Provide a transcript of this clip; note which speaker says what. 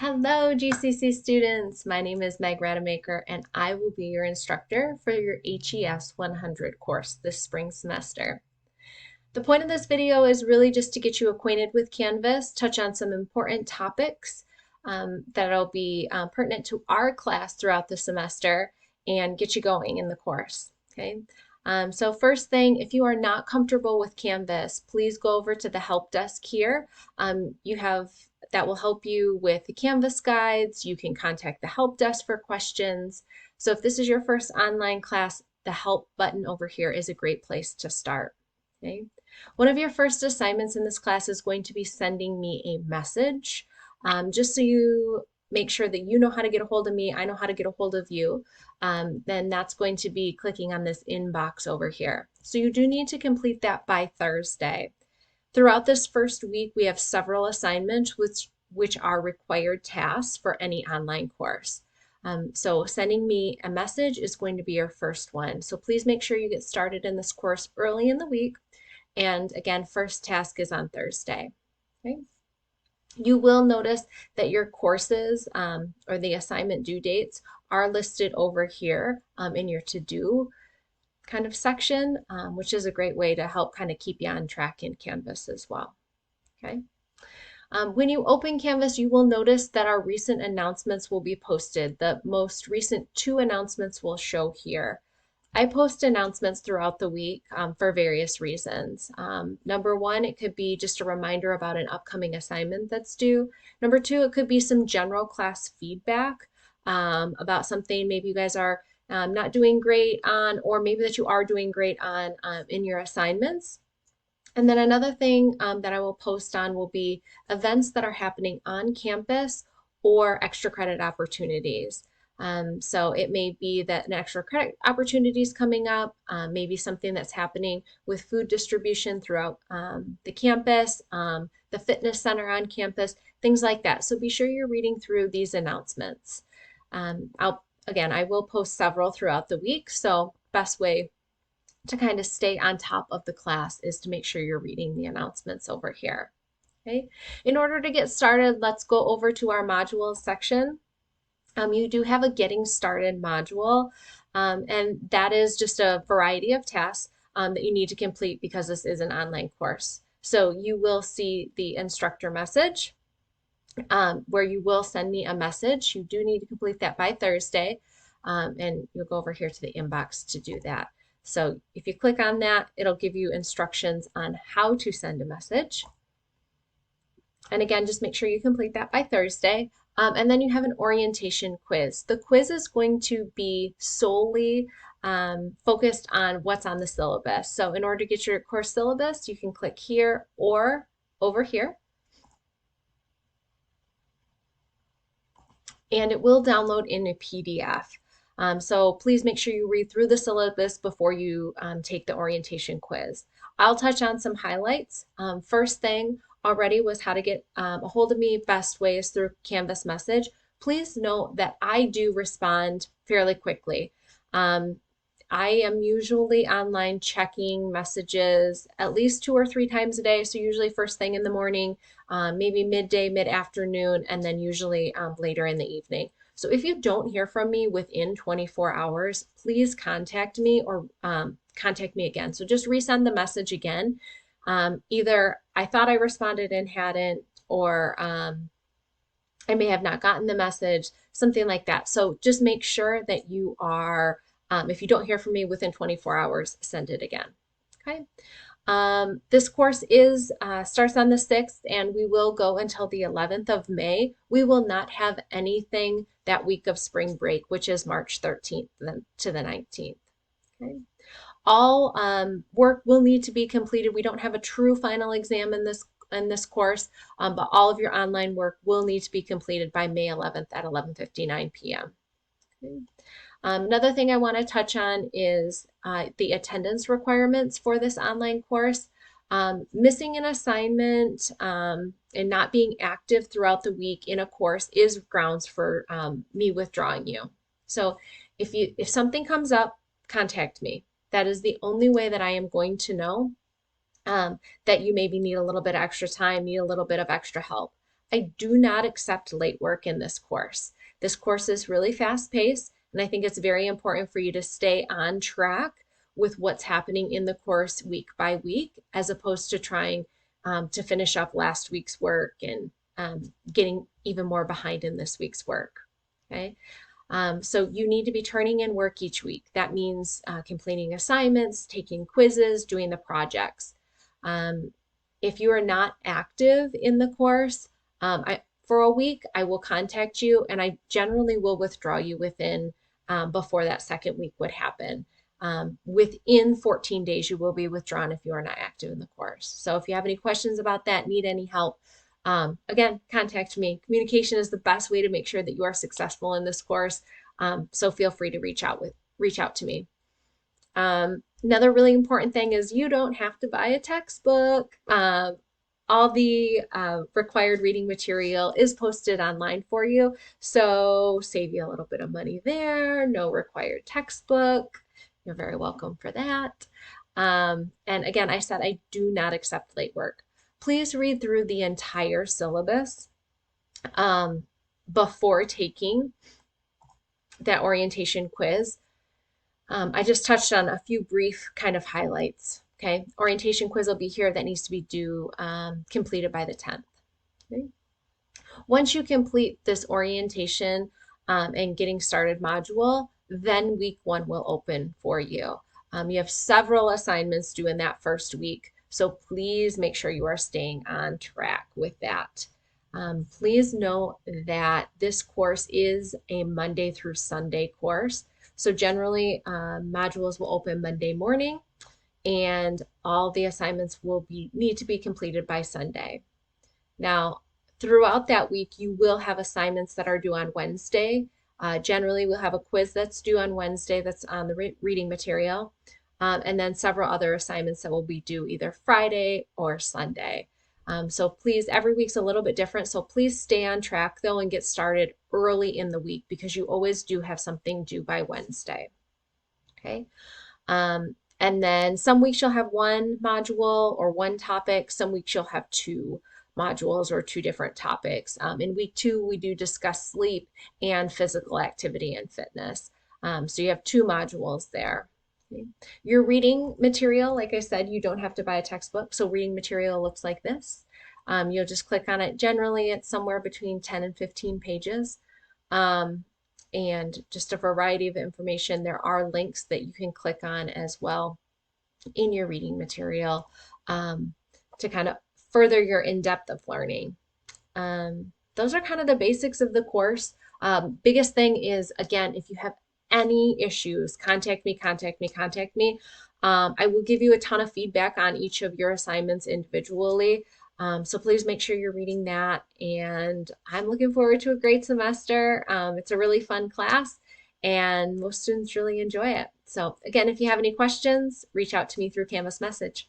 Speaker 1: Hello, GCC students. My name is Meg Rademacher, and I will be your instructor for your HES 100 course this spring semester. The point of this video is really just to get you acquainted with Canvas, touch on some important topics that'll be pertinent to our class throughout the semester, and get you going in the course. Okay. So first thing, if you are not comfortable with Canvas, please go over to the help desk here. That will help you with the Canvas guides. You can contact the help desk for questions. So if this is your first online class, the help button over here is a great place to start. Okay. One of your first assignments in this class is going to be sending me a message, just so you make sure that you know how to get a hold of me, I know how to get a hold of you. Then that's going to be clicking on this inbox over here. So you do need to complete that by Thursday. Throughout this first week, we have several assignments which are required tasks for any online course. So sending me a message is going to be your first one. So please make sure you get started in this course early in the week. And again, first task is on Thursday. Okay. You will notice that your courses or the assignment due dates are listed over here in your to-do kind of section, which is a great way to help kind of keep you on track in Canvas as well. Okay. When you open Canvas, you will notice that our recent announcements will be posted. The most recent 2 announcements will show here. I post announcements throughout the week for various reasons. Number one, it could be just a reminder about an upcoming assignment that's due. Number 2, it could be some general class feedback about something maybe you guys are not doing great on, or maybe that you are doing great on in your assignments. And then another thing that I will post on will be events that are happening on campus or extra credit opportunities. So it may be that an extra credit opportunity is coming up, maybe something that's happening with food distribution throughout the campus, the fitness center on campus, things like that. So be sure you're reading through these announcements. I will post several throughout the week, so best way to kind of stay on top of the class is to make sure you're reading the announcements over here. Okay. In order to get started, let's go over to our modules section. You do have a getting started module, and that is just a variety of tasks that you need to complete because this is an online course. So you will see the instructor message where you will send me a message. You do need to complete that by Thursday, and you'll go over here to the inbox to do that. So if you click on that, it'll give you instructions on how to send a message. And again, just make sure you complete that by Thursday. And then you have an orientation quiz. The quiz is going to be solely focused on what's on the syllabus. So in order to get your course syllabus, you can click here or over here. And it will download in a PDF. So please make sure you read through the syllabus before you take the orientation quiz. I'll touch on some highlights. First thing already was how to get a hold of me. Best ways through Canvas message. Please note that I do respond fairly quickly. I am usually online checking messages at least 2 or 3 times a day. So usually first thing in the morning, maybe midday, mid-afternoon, and then usually later in the evening. So if you don't hear from me within 24 hours, please contact me or contact me again. So just resend the message again. Either I thought I responded and hadn't, or I may have not gotten the message, something like that. So just make sure that you are, if you don't hear from me within 24 hours, send it again. Okay. This course starts on the 6th, and we will go until the 11th of May. We will not have anything that week of spring break, which is March 13th to the 19th. Okay. All work will need to be completed. We don't have a true final exam in this course, but all of your online work will need to be completed by May 11th at 11:59 p.m. Okay. Another thing I want to touch on is the attendance requirements for this online course. Missing an assignment and not being active throughout the week in a course is grounds for me withdrawing you. So if something comes up, contact me. That is the only way that I am going to know that you maybe need a little bit of extra time, need a little bit of extra help. I do not accept late work in this course. This course is really fast paced, and I think it's very important for you to stay on track with what's happening in the course week by week, as opposed to trying to finish up last week's work and getting even more behind in this week's work. Okay. So you need to be turning in work each week. That means completing assignments, taking quizzes, doing the projects. Um, if you are not active in the course, for a week, I will contact you, and I generally will withdraw you within before that second week would happen. Within 14 days, you will be withdrawn if you are not active in the course. So if you have any questions about that, need any help, again, contact me. Communication is the best way to make sure that you are successful in this course. So feel free to reach out to me. Another really important thing is you don't have to buy a textbook. All the required reading material is posted online for you. So save you a little bit of money there. No required textbook. You're very welcome for that. And again, I said I do not accept late work. Please read through the entire syllabus before taking that orientation quiz. I just touched on a few brief kind of highlights. Okay, orientation quiz will be here. That needs to be due completed by the 10th. Okay. Once you complete this orientation and getting started module, then week 1 will open for you. You have several assignments due in that first week, so please make sure you are staying on track with that. Please note that this course is a Monday through Sunday course. So generally, modules will open Monday morning, and all the assignments will need to be completed by Sunday. Now, throughout that week, you will have assignments that are due on Wednesday. Generally, we'll have a quiz that's due on Wednesday that's on the reading material, and then several other assignments that will be due either Friday or Sunday. So please, every week's a little bit different. So please stay on track though and get started early in the week, because you always do have something due by Wednesday. Okay. And then some weeks you'll have one module or one topic. Some weeks you'll have 2 modules or 2 different topics. In week 2, we do discuss sleep and physical activity and fitness. So you have 2 modules there. Okay. Your reading material, like I said, you don't have to buy a textbook. So reading material looks like this. You'll just click on it. Generally, it's somewhere between 10 and 15 pages. And just a variety of information. There are links that you can click on as well in your reading material to kind of further your in-depth of learning. Those are kind of the basics of the course. Biggest thing is, again, if you have any issues, contact me. I will give you a ton of feedback on each of your assignments individually. So please make sure you're reading that. And I'm looking forward to a great semester. It's a really fun class, and most students really enjoy it. So again, if you have any questions, reach out to me through Canvas message.